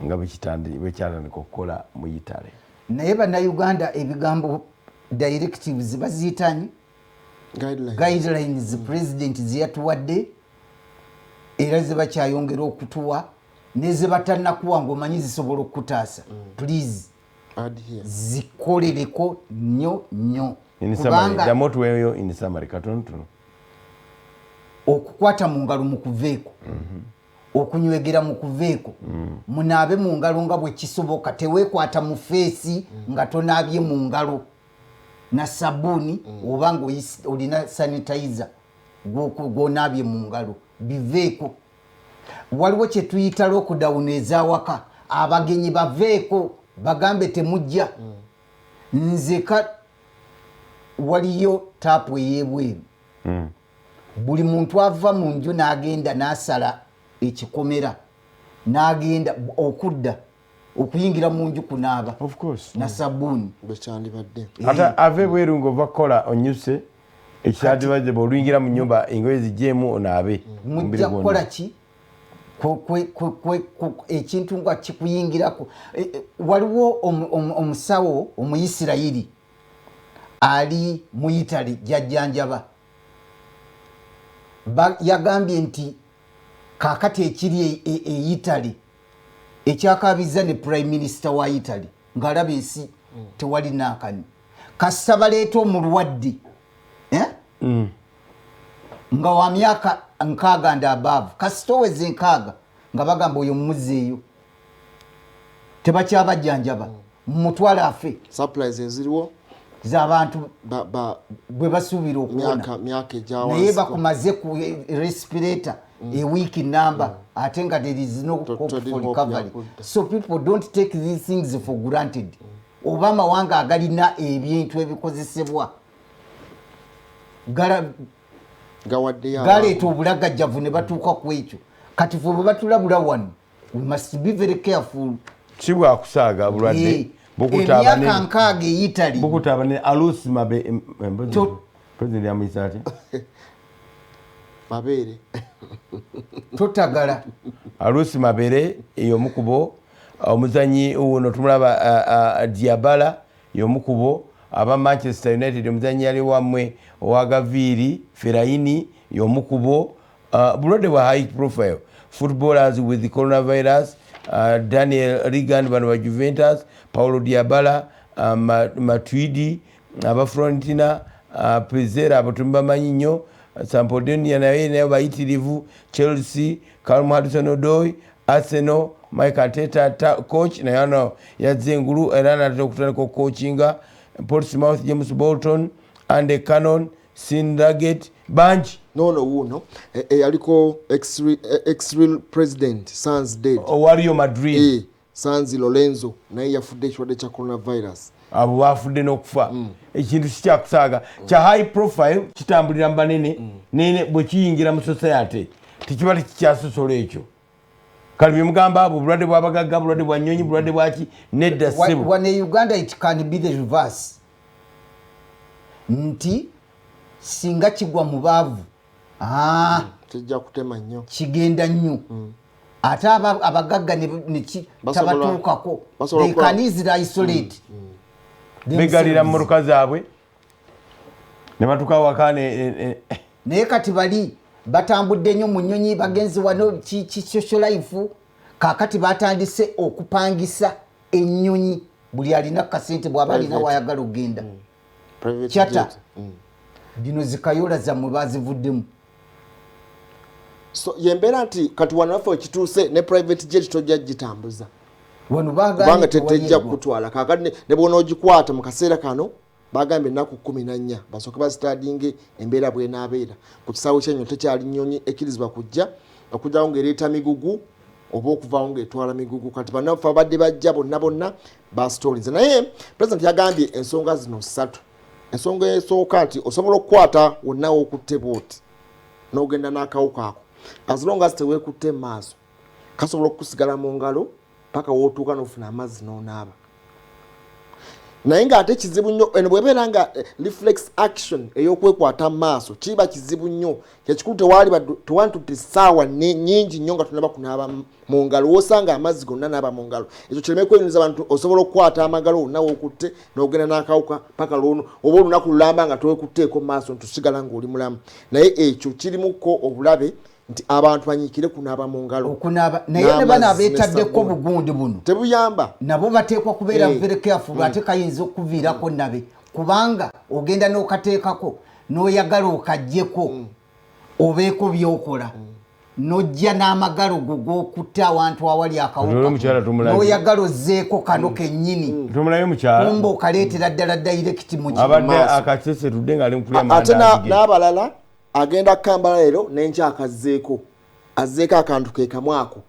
A: nga bwekyatandika okukola mu Italy.
B: Naye bannayuganda ebigambo directives baziyitani guidelines president ziyatuwadde era zebakyayongera okutuwa nezebatannakuwa ng'omanyi zisobola okutaasa please zikolereko nnyo
A: kubanga jamotuweyo in summary katonotono
B: okukwata mu ngalo mu kuveeko okunywegera mu kuveeko munaabe mu ngalo nga bwe kisoboka teweekwata mu feesi nga tonaabye mu ngalo na sabuni oba nga olina sanitizer gwonaabye mu ngalo biveeko. Waliwo kye tuyita lockdown ezawaka abagenyi baveeko bagambe temujja nzeka waliyo taapu ey'ebweru buli muntu ava mu nju n'agenda n'asala ekikomera n'agenda okudda okuyingira mu nju kunaaba
A: of course
B: na sabuni
C: bekyandibadde
A: ata ave bweru ng'ova kukola onyuse ekyandibadde bw'oluyingira mu nnyumba engoye zijjeemu onaabe
B: mujja kukola ki ekintu nga kikuyingirako. Waliwo omusawo Omuyisirayiri ali mu Italy jajjanjaba yagambye nti kakati ekiri e Italy ekyakabiza ne prime minister wa Italy ng'alaba ensi tewali naakani kasita baleeta omulwadde nga wa myaka 6 and above kasita oweze 6 nga bagamba oyo mumuzeeyo tebakyabajjanjaba mumutwala afe
C: supplies eziriwo
B: z'abantu bwe basuubira okuwona naye bakumaze ku respirator a week number ate nga there is no hope for recovery. So people don't take these things for granted. Oba amawanga agalina ebintu ebikozesebwa galeeta obulagajjavu ne batuuka ku ekyo kati fe bwe batulabula wano we must be very careful.
A: Si bwakusaaga bulwadde
B: emyaka nkaaga eyitali
A: bukutaba ne alusi mabe president yamuyisa atya
C: mabeere
B: totagala
A: alusi mabere y'omukubo omuzanyi uno tumulaba Diabala y'omukubo aba Manchester United omuzanyi yali wamwe owagaviiri Fellaini y'omukubo bulwadde bwa high profile footballers with the coronavirus Daniel Regan bano ba Juventus Paulo Diabala Matuidi aba Fiorentina Pizera abatumba manyinyo Sampdoria naye bayitirivu Chelsea Callum Hudson-Odoi Arsenal Mike Arteta coach naye ano yazze engulu era natera okutandika coachinga Portsmouth James Bolton Andy Cannon Sindagate banji
C: wuno aliko ex-real president Sans dead
A: Wario Madrid
C: Sans Lorenzo naye yafudde ekirwadde kya coronavirus
A: abo bafudde n'okufa ekintu kikyakusaaga kya high profile kitambulira mu banene nene bwe kiyingira mu society tekiba tekikyasosola ekyo kale bye mugamba abo bulwadde bw'abagagga bulwadde bwa nnyonyi bulwadde bwaki nedda ssebo
B: wane Uganda it can be the reverse nti singa kigwa mu baavu
C: kijja kutema nnyo
B: kigenda nnyo ate abagagga ne tabatuukako they can easily isolate
A: begalira mmotoka zaabwe ne batuuka waka
B: naye kati bali batambudde nnyo mu nnyonyi bagenzi wano social life kaakati batandise okupangisa ennyonyi buli alina kasente bw'aba alina wayagala okgenda kyata bino zikayola zammwe bazivuddemu
C: so yembeera nti kati wanaffe ekituuse ne private jet tojja gitambuza
B: wano
C: kubanga tetejja kutwala kakati ne bwona ogikwata mu kaseera kano bagambye ennaku 14 basooke bazitadinge embeera bwenaabeera ku kisaawe kyenyo tekyali nnyonyi ekkirizibwa kujja okujjawo ng'ereeta migugu oba okuvaawo ng'etwala migugu kati bannaffe abadde bajja bonna basitolinze naye president yagambye ensonga zino 3 ensonga esooka nti osobola okukwata wonna w'okutte booti n'ogenda n'akawuka ako as long as teweekutte mu maaso kasobola okukusigala mu ngalo paka wootuuka n'ofuna amazzi n'onaaba naye ng'ate kizibu nnyo eno bw'ebeera nga reflex action ey'okwekwata mu maaso kiba kizibu nnyo kyekikulu tewantudde essaawa nnyingi nnyo nga tunaba kunaaba mu ngalo w'osanga amazzi gonna naaba mu ngalo ekyo kireme kweyuniza abantu osobola okukwata amagalo olunaku w'okutte n'ogenda n'akawuka paka lwono oba olunaku lulamba nga tewekutteeko mu maaso ntusigala ng'oli mulamu naye ekyo kirimuko obulabe nti abantu banyiikire kunaaba mu ngalo
B: okunaaba naye ne bano abeetaddeko obugundi buno
C: tebuyamba
B: nabo bateekwa kubeera very careful ate kayinza okuviirako nabe kubanga ogenda n'okateekako n'oyagala okaggyeko obeeko by'okola n'ojja n'amagalo go g'okutta awantu awali akawuka n'oyagala ozzeeko kano kennyini
A: tumulayo mukyala
B: kumba okaleetera ddala direct mu
A: abadde akaseserudde ng'ali mu kulya
C: ate n'abalala agenda kukambala leero nenkyakazzeeko azzeeko akantu ke kamu ako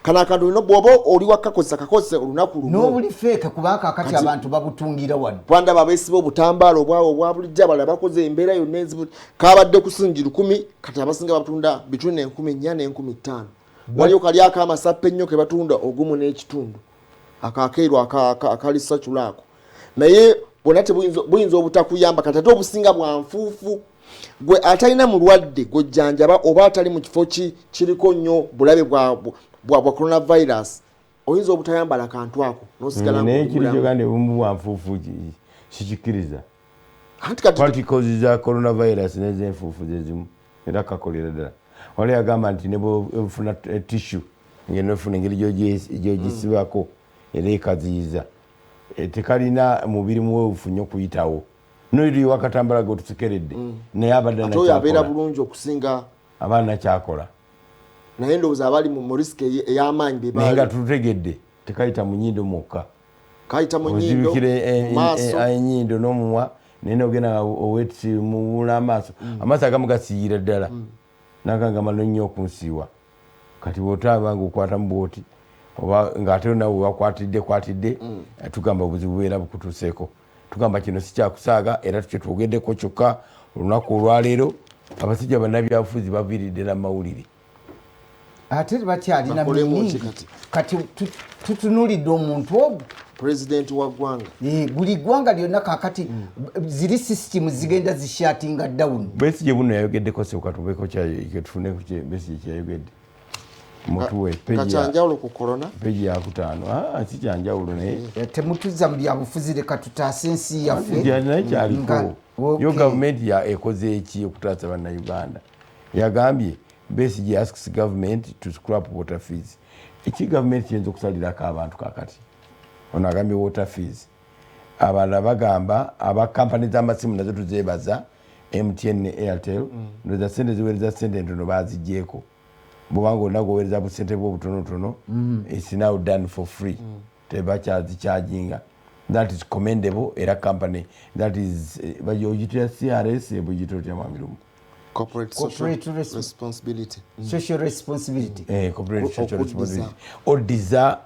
C: kana akantu lino bw'oba oli wakakozesa olunaku lumu
B: n'obuli feeke kubanga kakati abantu babutungira wano
C: bandaba abeesiba obutambaala obwawo obwa bulijjo abalala bakoze embeera yonna ezibu kabadde ku singi 10 kati abasinga batunda between 14,000 ne 15,000 waliyo kali ak'amasappa ennyo ke batunda ogumu n'ekitundu akakeeru akali saculaako naye bwonna buyinza obutakuyamba kati ate obusinga bwa nfuufu gwe atalina mulwadde gwojjanjaba oba atali mu kifo kiriko nnyo bulabe bwa coronavirus oyinza obutayambala kantu ako nosigala
A: naye kirikyo kandi obumu bwanfuufu kikikkiriza particles za coronavirus n'ezenfuufu zezimu era kakolera ddala wali agamba nti ne bwefuna tissue ngenofuna engeri gyogisibako era ekaziyiza tekalina mubiri muweefufu nnyo kuyitawo noiri wakatambala gotusekeredde naye abadde
C: abeera bulungi okusinga
A: abaana kyakola
C: naye ndowooza abali mu risk ey'amaanyi
A: naye nga tutegedde tekayita mu nnyindo mwokka
C: kayita mu nnyindo
A: enyindo n'omumwa naye nogenda owetimuwula amaaso amaaso agamu gasiyira ddala nagangama nnyo okunsiiwa kati bw'otaaba ng'okwata mu bwoti oba ng'ate nawe wakwatidde tugamba obuzibu bubeera bukutuuseeko tugamba kino si kyakusaaga era tukye twogeddeko kyokka olunaku olwaleero abasajja bannabyabufuzi baviiridde n'amawulire
B: ate bakyalina mingi kati tutunulidde omuntu ogwo
C: president wa ggwanga
B: buli ggwanga lyonna kakati ziri system zigenda zishatinga down
A: Besigye buno yayogeddeko sekatubeko kyetufuneko Besigye kyayogedde mutuwe
C: kacyanjawulo ku corona
A: peji yakutaano si kyanjawulo naye
B: temutuza mu byabufuzi leka tutaase ensi yaffe
A: naye kyaliko yo gavumenti ekoze eki okutaasa bannayuganda yagambye Besigye asks government to scrap water fees eki gavumenti kiyinza okusalirako abantu kakati ono agambye water fees abalala bagamba abakampani z'amasimu nazo tuzeebaza MTN ne Airtel ndoza sente ziweereza sente ntono bazigyeko bwobanga olina goweereza busente bw'obutonotono it's now done for free tebakyazikyajinga that is commendable era company that is bagiyitira CRS bugiyitira otya mwamirumu
C: corporate social responsibility
A: corporate social responsibility odiza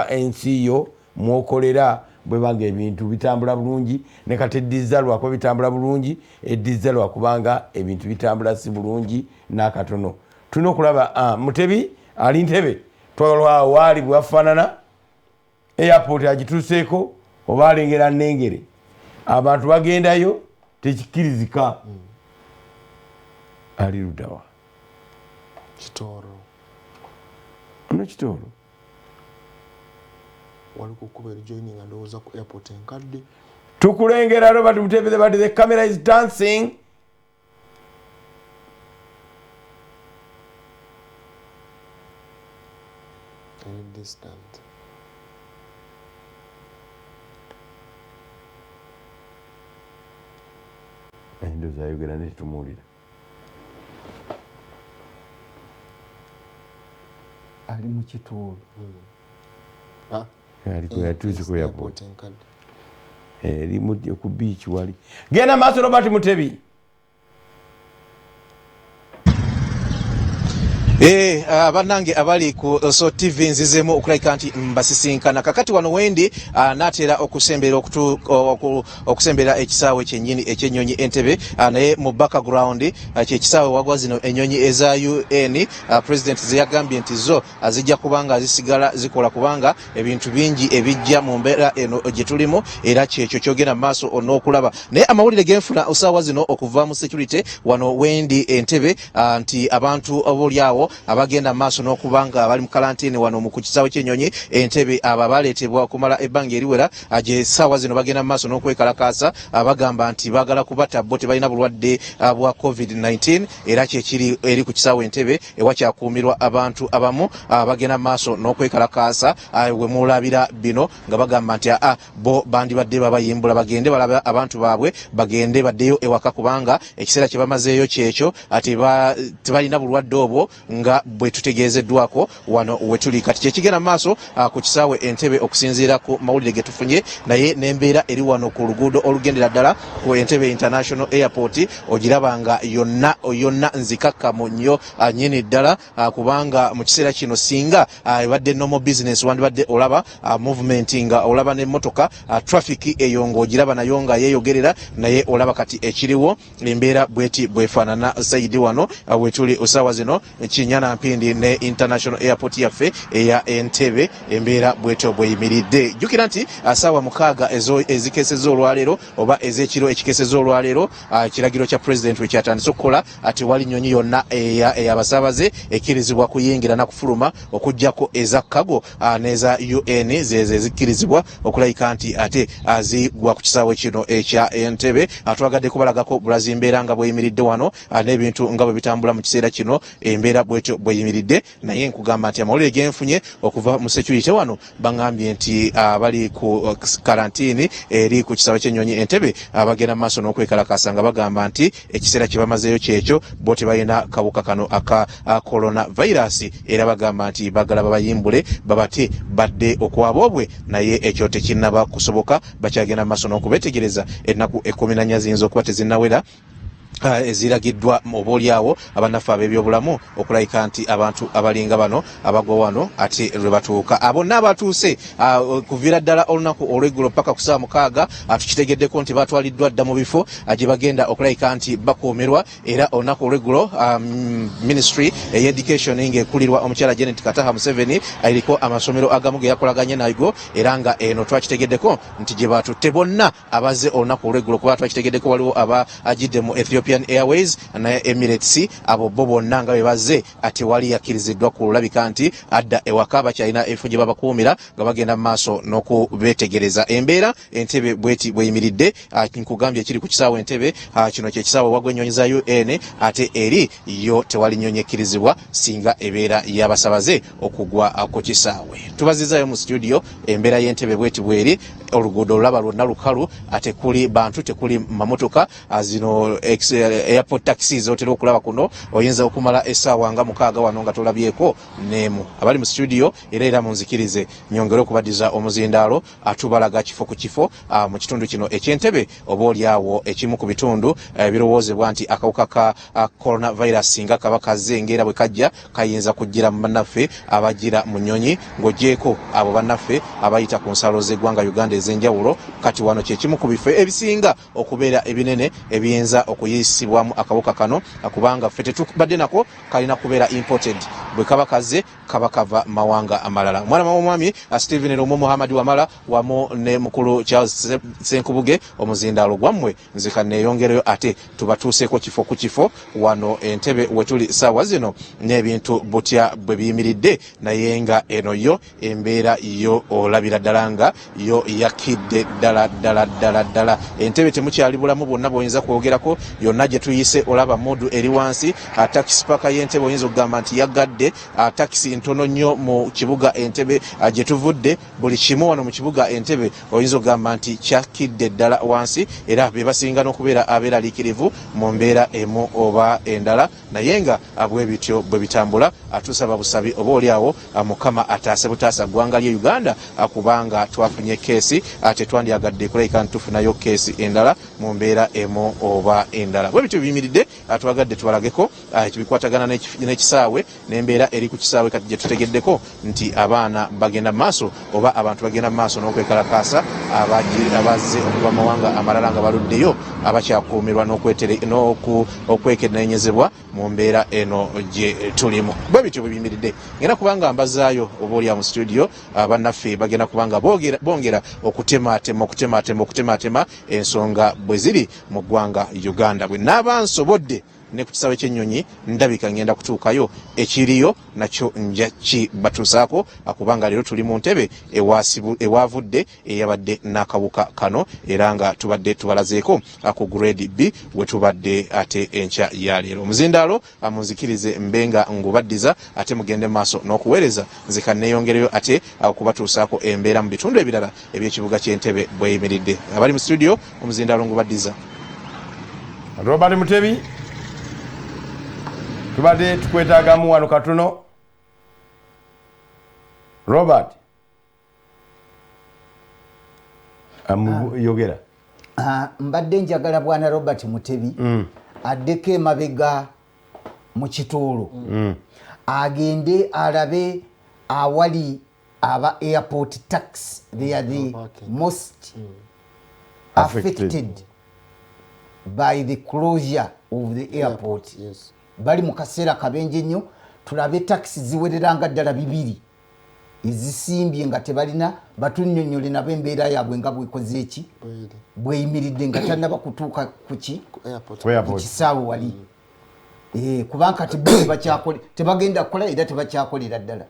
A: ensi yo mwokolera bwebanga ebintu bitambula bulungi ne kati eddiza lwakuba bitambula bulungi eddiza lwakubanga ebintu bitambula si bulungi n'akatono tulina okulaba Mutebi ali Ntebe twalwa waali bwafaanana airport agituuseeko oba alengera nnengere abantu bagendayo tekikirizika ali ludawa
C: Kitoro
A: ono Kitoro
C: wali kukuba joining ndowooza ku airport enkadde
A: tukulengera Robert Mutebi but the camera is dancing
C: and distant
A: endoza ayogera netumuwulira
B: ali mu Kitoro
A: yatuuse ku airport eri ku beach wali genda maaso Robert Mutebi
E: bannange abali ku so TV nzizemu okulabika nti mbasisinkana kakati wano wendi natera okusembera ekisaawe kyennyini ekyennyonyi Entebbe naye mu background kyekisaawe wagwa zino ennyonyi eza UN president zeyagambye nti zo azijja kubanga zisigala zikola kubanga ebintu bingi ebijja mu mbeera eno gye tulimu era kyekyo kyogenda maaso on'okulaba naye amawulire genfuna osaawa zino okuva mu security wano wendi Entebbe nti abantu oboolyawo abagenda maaso n'okubanga bali mu karantini wano mu kisaawe ky'ennyonyi Entebbe aba baleetebwa okumala ebbanga eriwera gye ssaawa zino bagenda maaso n'okwekalakaasa bagamba nti baagala kubatta bo tebalina bulwadde bwa COVID-19 era kyekiri eri ku kisaawe Entebbe ewakyakuumirwa abantu abamu bagenda maaso n'okwekalakaasa we mulabira bino nga bagamba nti bo bandibadde babayimbula bagende balaba abantu baabwe bagende baddeyo ewaka kubanga ekiseera kye bamazeeyo kyekyo tebalina bulwadde obwo nga bwe tutegeezeddwako wano wetuli kati kyekigenda maaso ku kisaawe Entebbe okusinziira ku mawulire ge tufunye naye n'embeera eri wano ku luguudo olugendera ddala ku Entebbe International Airport ogiraba nga yonna nzikakkamu nnyo nnyini ddala kubanga mu kiseera kino singa ebadde normal business wandibadde olaba movement nga olaba n'emmotoka traffic eyo ng'ogiraba nayo nga yeeyogerera naye olaba kati ekiriwo embeera bweti bwefaanana sayidi wano wetuli osaawa zino Kinyana Mpindi ne International Airport yaffe eya Entebbe embeera bwetyo bweyimiridde jjukira nti asaawa 6 ezikeseza olwaleero oba ez'ekiro ekikeseza olwaleero ekiragiro kya president we kyatandise okukola ati wali nnyonyi yonna ey'abasaabaze ekkirizibwa kuyingira na kufuluma okuggyako eza kago n'eza UN zeeze zikkirizibwa okulayika nti ate zigwa ku kisaawe kino ekya Entebbe twagadde kubalagako bulazi mbeera nga bweyimiridde wano n'ebintu nga bwe bitambula mu kiseera kino embeera bwetyo bweyimiridde naye nkugamba nti amawulire genfunye okuva mu security wano bangambye nti bali ku karantini eri ku kisaawe ky'ennyonyi Entebbe bagenda maaso n'okwekalakaasa nga bagamba nti ekiseera kye bamazeeyo kyekyo bo tebalina kawuka kano aka coronavirus era bagamba nti bagala babayimbule babate badde okwabobwe naye ekyo tekinnaba kusoboka bakyagenda maaso n'okubetegereza ennaku 14 ziyinza okuba tezinnawera eziragiddwa oboolyawo abannaffe ab'ebyobulamu okulayika nti abantu abalinga bano abagwa wano ate lwe batuuka bonna abatuuse kuviira ddala olunaku olw'eggulo paka ku saa 6 tukitegeddeko nti batwaliddwa dda mu bifo gye bagenda okulayika nti bakuumirwa era olunaku olw'eggulo ministry ey'education ng'ekulirwa omukyala Janet Kataha Museveni eriko amasomero agamu ge yakolaganye nago era nga eno twakitegeddeko nti gye batutte bonna abaze olunaku olw'eggulo kuba twakitegeddeko waliwo aba agidde mu Ethiopian Airways na Emirates abo bo bonna nga bwe bazze ate wali yakkiriziddwa kulabika nti adda ewaka bakyalina efo gye babakuumira nga bagenda mu maaso n'okubeetegereza embeera Entebbe bweti bweyimiridde nkugambye ekiri ku kisaawe Entebbe kino kye kisaawe wagwa ennyonyi za UN ate eri yo tewali nnyonyi ekkirizibwa singa ebeera y'abasabaze okugwa ku kisaawe tubazizaayo mu studio embeera y'Entebbe bweti bweri oluguudo olulaba lwonna lukalu ate kuli bantu tekuli mamotoka zino airport taxis otera okulaba kuno oyinza okumala essaawa nga 6 wano nga tolabyeko neemu abali mu studio era munzikirize nyongere okubaddiza omuzindaalo atubalaga kifo ku kifo mu kitundu kino eky'Entebbe oboolyawo ekimu ku bitundu birowoozebwa nti akawuka ka coronavirus nga kaba kazengeera bwe kajja kayinza kujjira mu bannaffe abagira mu nnyonyi ng'ogyeko abo bannaffe abayita ku nsalo z'eggwanga Uganda ez'enjawulo kati wano kyekimu ku bifo ebisinga okubeera ebinene ebiyinza okuyisibwamu akawuka kano kubanga ffe tetubadde nako kalina kubeera imported bwe kaba kaze kaba kava mawanga amalala mwana w'omwami Stephen Romo Muhammad Wamala wamu ne mukulu Charles Senkubuge omuzindaalo gwammwe nze kanneeyongereyo ate tubatuuseeko kifo ku kifo wano Entebbe wetuli saawa zino n'ebintu butya bwe biyimiridde naye nga eno yo embeera yo olabira ddala nga yo yakidde ddala Entebbe temukyali bulamu bwonna bw'oyinza kwogerako yonna gye tuyise olaba modu eri wansi taxi paka y'Entebbe oyinza okugamba nti yagadde taxi ntono nnyo mu kibuga Entebbe gye tuvudde buli kimu wano mu kibuga Entebbe oyinza okugamba nti kyakidde ddala wansi era be basinga n'okubeera abeeraliikirivu mu mbeera emu oba endala naye nga bwe bityo bwe bitambula tusaba busabi oba oliawo Mukama ataase butaasa ggwanga lye Uganda kubanga twafunye keesi tetwandyagadde kulayika ntufunayo keesi endala mu mbeera emu oba endala bwe bityo biyimiridde twagadde tubalageko ekibikwatagana n'ekisaawe n'embeera eri ku kisaawe kati gye tutegeddeko nti abaana bagenda mu maaso oba abantu bagenda mu maaso n'okwekalakaasa abazze okuva mu mawanga amalala nga baluddeyo abakyakuumirwa n'okwekennenyezebwa mu mbeera eno gye tulimu bwe bityo bwe biyimiridde ngenda kubanga mbazaayo oba oli mu studio bannaffe bagenda kubanga bongera okutematema ensonga bwe ziri mu ggwanga Uganda bwe naaba nsobodde ne ku kisaawe ky'ennyonyi ndabika ngenda kutuukayo ekiriyo nakyo nja kibatuusaako kubanga leero tuli mu Ntebbe ewavudde eyabadde n'akawuka kano era nga tubadde tubalazeeko ku grade B we tubadde ate enkya ya leero omuzindaalo munzikirize mbenga ngubaddiza ate mugende maaso n'okuweereza nze kanneeyongereyo ate okubatuusaako embeera mu bitundu ebirala eby'ekibuga ky'Entebbe bweyimiridde abali mu studio omuzindaalo ngubaddiza
A: Robert Mutebi tubadde tukwetaagamu wano katono Robert yogera
B: mbadde njagala bwana Robert Mutebi addeko emabega mu kituulu agende alabe awali aba airport tax they are the most affected by the closure of the airport.
C: Yes.
B: Bali mu kaseera kabenje nnyo tulabe taxi ziwereranga ddala 2 ezisimbye nga tebalina batunnyonnyole nabo embeera yaabwe nga bwekoze eki bweyimiridde nga tannaba kutuuka kuki ku kisaawe wali kubanga kati tebagenda kukola era tebakyakolera ddala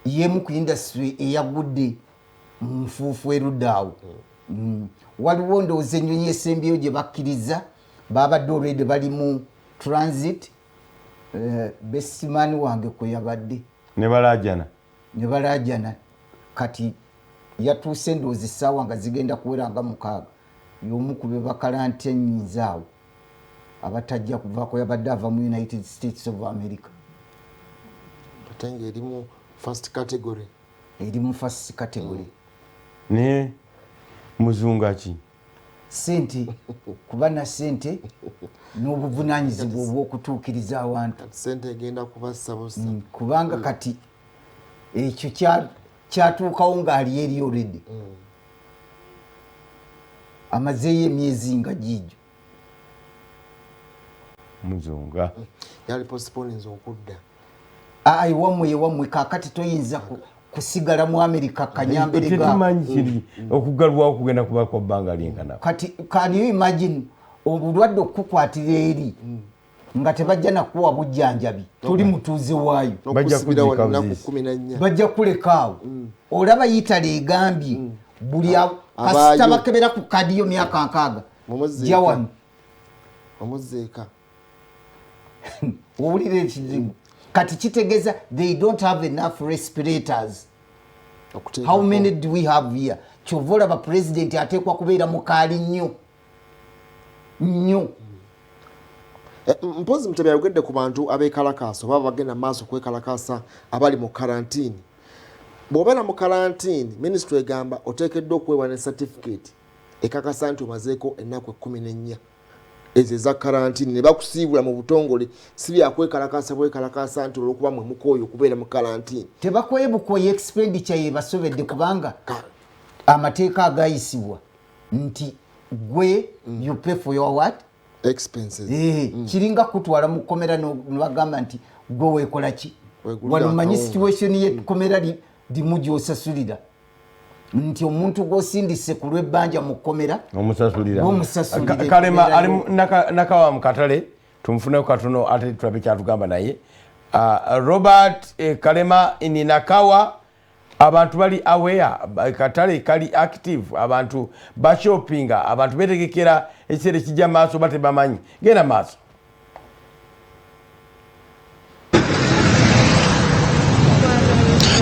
B: yemu ku industry eyagudde mu nfuufu erudde waliwo ndowooza ennyonyi esembyeyo gye bakkiriza babadde olwedde bali mu transit besimani wange kwe yabadde
A: ne balajana
B: kati yatuuse ndowooza essaawa nga zigenda kuwera nga 6 y'omu ku be bakalantianyinza awo abatajja kuvaako yabadde ava mu United States of America
C: atenga eri mu first category
B: ne muzungu ki sente kuba na sente n'obuvunanyizibwa obw'okutuukiriza awantu
C: sente egenda kubasabusa
B: kubanga kati ekyo kyatuukawo ng'ali eri already amazeeyo emyezi nga giijo
A: muzunga
C: yali postponinze okudda
B: iwamwe kakati toyinza kusigala mu America kanyamberega
A: tetumanyi kiri okugalwawo kugenda kuba kwa bbanga lingana
B: kati can you imagine obulwadde okukwatira eri nga tebajja nakuwa bujjanjabi tuli mutuuze waayo bajja kulekaawo olaba Italy egambye buli kasita bakebera ku kadiyo myaka 6 jawano
C: omuzeeka
B: owulira ekizibu kati kitegeeza they don't have enough respirators. How many do we have here? Chovola ba president atekwa kubeera mukaali nnyo
C: mpozi mutebe yagedde ku bantu abekalakaasa oba bagenda maaso kwekalakaasa abali mu karantini. Bw'obeera mu karantini ministry egamba oteekeddwa okwewa ne certificate ekakasa nti omazeeko ennaku 14 ezo eza karantini ne bakusiibula mu butongole si byakwekalakaasa bwekalakaasa nti olw'okuba mwe mukooyo okubeera mu karantini.
B: Tebakwebukoye expenditure ye basobedde kubanga amateeka agayisibwa nti gwe you pay for your what?
C: Expenses.
B: Kiringa kutwala mu komera n'bagamba nti gwe weekola ki? Walumanyi situation ye komera dimuji osasulira nti omuntu gosindise ku lw'ebbanja mu komera
A: omusasulira
B: kalema
A: ali nakawa mu katale tumfune katono ate tulabe kyatugamba naye Robert Kalema ini nakawa abantu bali aware katale kali active abantu bashopinga abantu betegekera ekire kijja maaso bate bamanyi genda maaso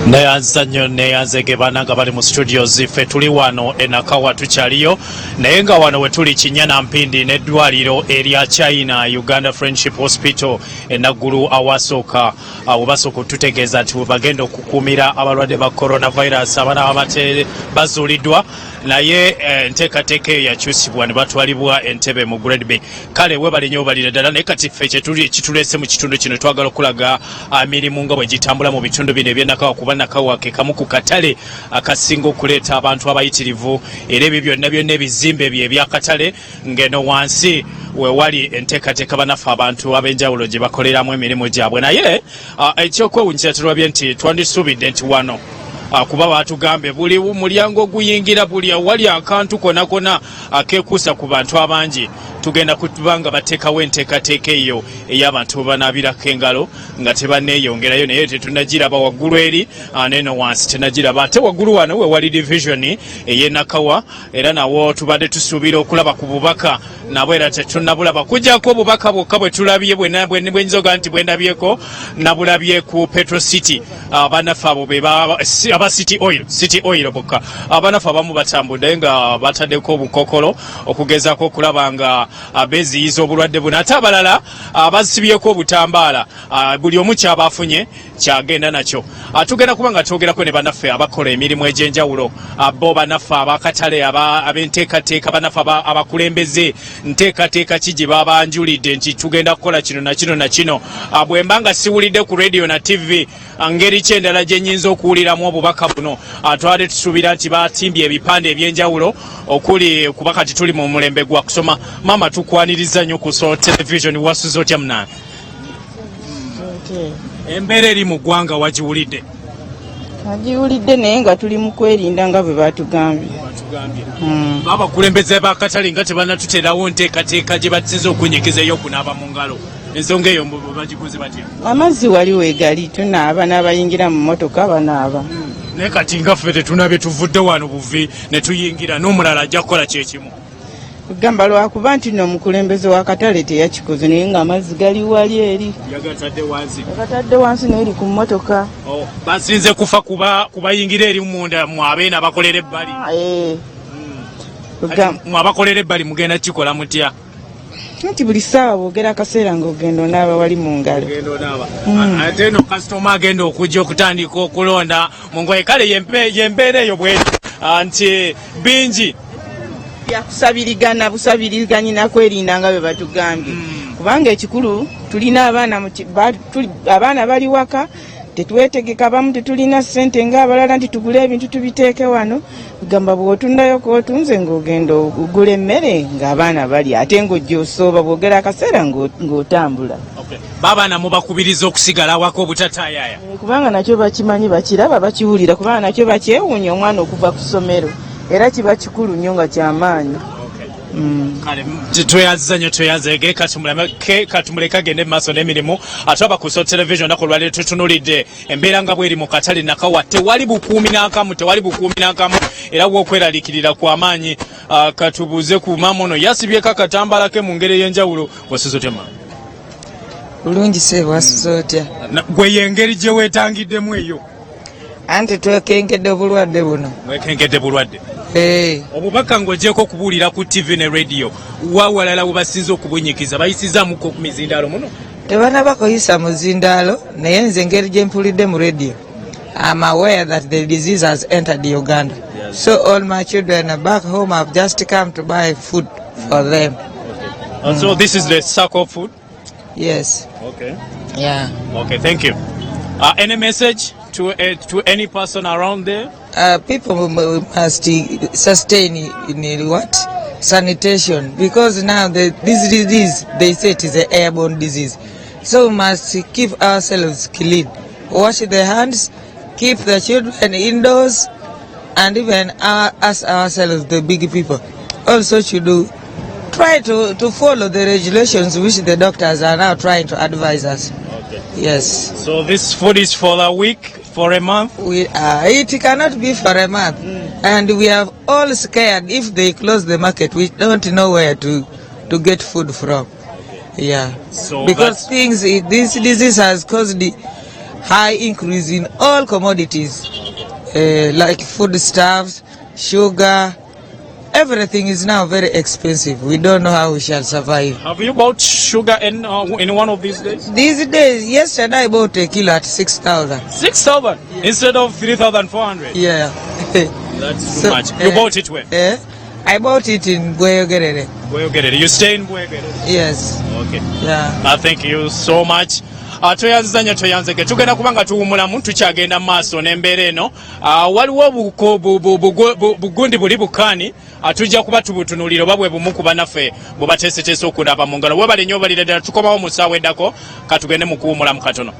D: neyanza nnyo neyanzege bananga bali mu studio ziffe tuli wano enakawa tukyaliyo naye nga wano we tuli Kinyana Mpindi n'eddwaliro erya China Uganda Friendship Hospital enaggulu awasooka webasooka tutegeeza nti webagenda okukuumira abalwadde ba coronavirus abana abate bazuuliddwa naye enteekateeka eyo yakyusibwa ne batwalibwa Entebbe mu Grade B. Kale webali nnyo balira ddala naye kati ffe kitulese mu kitundu kino twagala okulaga emirimu nga bwe gitambula mu bitundu bino eby'enakawa kuba nakawa ke kamu ku katale akasinga okuleeta abantu abayitirivu era ebyo byonna ebizimbe bye ebyakatale ngeno wansi wewali enteekateeka banaffe abantu ab'enjawulo gye bakoleramu emirimu gyabwe naye ekyokwewunyisa tulabye nti twandisuubidde nti wano kuba batugambe buli mulyango guyingira buli awali akantu konakona akekuusa ku bantu abangi tugenda kubanga bateekawo enteekateeka eyo ey'abantu banaabirako engalo nga tebaneeyongerayo naye tetunagiraba waggulu eri neno wansi tenagiraba ate waggulu wano wewali division ey'enakawa era nawo tubadde tusuubira okulaba ku bubaka nabo era tetunabulaba kujjako obubaka bwokka bwe tulabye bwenzoga nti bwendabyeko nabulabye ku Petro City abanaffe abo aba City Oil bokka abanaffe abamu batambudde nga bataddeko obukokolo okugezaako okulaba nga abeziyiza obulwadde buno ate abalala abasibyeko obutambaala buli omu kyabafunye kyagenda nakyo tugenda kuba nga twogerako ne banaffe abakola emirimu egy'enjawulo bo banaffe abakatale ab'enteekateeka banaffe abakulembeze nteekateeka ki gye babanjulidde nti tugenda kukola kino na kino na kino bwe mba nga siwulidde ku radio na TV ngeri ki endala gye nnyinza okuwuliramu obubaka buno twali tusuubira nti batimbye ebipande eby'enjawulo okuli kuba kati tuli mu mulembe gwa kusoma mama tukwaniriza nnyo ku television wasuza otya munana embeera eri mu ggwanga wagiwulidde
F: naye nga tuli mu kwerinda nga bwe batugambye
D: abakulembeze bakatale nga tebanatuterawo nteekateeka gye basinza okunyekeza okunaaba mu ngalo ensonga eyo bagikoze batya
F: amazzi wali wegali tunaaba n'abayingira mu motoka banaaba
D: naye kati nga ffe tetunabye tuvudde wano buvi ne tuyingira n'omulala ajja kukola kyekimu
F: gamba lwakuba nti n'omukulembeze w'akatale teyakikoze naye ng'amazzi gali wali eri yagatadde wansi n'eri ku mmotoka
D: basinze kufa kubayingira eri munda mwabeena abakolera ebbali mwabakolera ebbali mugenda kikola mutya
F: nti buli ssaawa bwogera akaseera ng'ogenda onaaba wali mu ngalo
D: ate eno kasitoma agenda okujja okutandika okulonda mu ngoye kale yempeera eyo bweti nti bingi
F: byakusabirigana busabiriganyi nakwerinda nga bwe batugambye kubanga ekikulu tulina abaana bali waka tetwetegeka abamu tetulina ssente ng'abalala nti tugule ebintu tubiteeke wano gamba bw'otundayo k'otunze ng'ogenda ogula emmere ng'abaana bali ate ng'ojja osooba bw'ogera akaseera ng'otambula.
D: Babaana mubakubiriza okusigala waka obutataayaaya
F: kubanga nakyo bakimanyi bakiraba bakiwulira kubanga nakyo bakyewuunya omwana okuva ku ssomero era kiba kikulu nnyo nga kyamaanyi.
D: Kale tweyanziza nnyo tweyanzege katumuleka agende maaso n'emirimu ate abakuso television nako lwaleero tutunulidde embeera nga bweri mu katale nakawa tewali bukuumi n'akamu era w'okweraliikirira kw'amaanyi. Katubuuze ku maama ono yasibyeko akatambala ke mu ngeri ey'enjawulo wasizo tema
G: bulungi wasizo otya
D: gwe yengeri gye weetangiddemu eyo
G: anti twekengedde obulwadde buno
D: mwekengedde bulwadde obubaka ng'ogyeko okubuulira ku TV ne radio wawalala we basinze okubunyikiza bayisizaamuko ku mizindaalo muno
G: tebanaba kuyisa muzindaalo naye nze engeri gye mpulidde mu radio I'm aware that the disease has entered Uganda. So all my children are back home. Have just come to buy food for them.
D: So this is the circle food?
G: Yes.
D: Okay.
G: Yeah.
D: Okay, thank you. Any message to any person around there?
G: People must sustain in what? Sanitation, because now this disease, they say it is an airborne disease. So we must keep ourselves clean. Wash the hands, keep the children indoors, and even us ourselves, the big people, also should try to follow the regulations which the doctors are now trying to advise us.
D: Okay.
G: Yes.
D: So this food is for a week, for a month?
G: It cannot be for a month. And we are all scared if they close the market. We don't know where to get food from. Yeah.
D: So
G: because this disease has caused the high increase in all commodities, like foodstuffs, sugar. Everything is now very expensive. We don't know how we shall survive.
D: Have you bought sugar in one of these days?
G: These days, yesterday I bought a kilo at 6,000.
D: 6,000 instead of 3,400.
G: Yeah.
D: That's too much. You bought it where?
G: I bought it in Bweyogerere.
D: Bweyogerere. You stay in Bweyogerere?
G: Yes.
D: Okay.
G: Yeah.
D: Thank you so much. Tweyanziza tweyanzege tugenda kubanga tuwumulamu tukyagenda mu maaso n'embeera eno. Waliwo bugundi buli bukaani tujja kuba tubutunuulira oba bwe bumu kuba naffe bwe bateeseteese okulaba mu ngalo. Weebale nnyo obalira ddala tukomawo mu ssaawa eddako katugende mu kuwumulamu katono.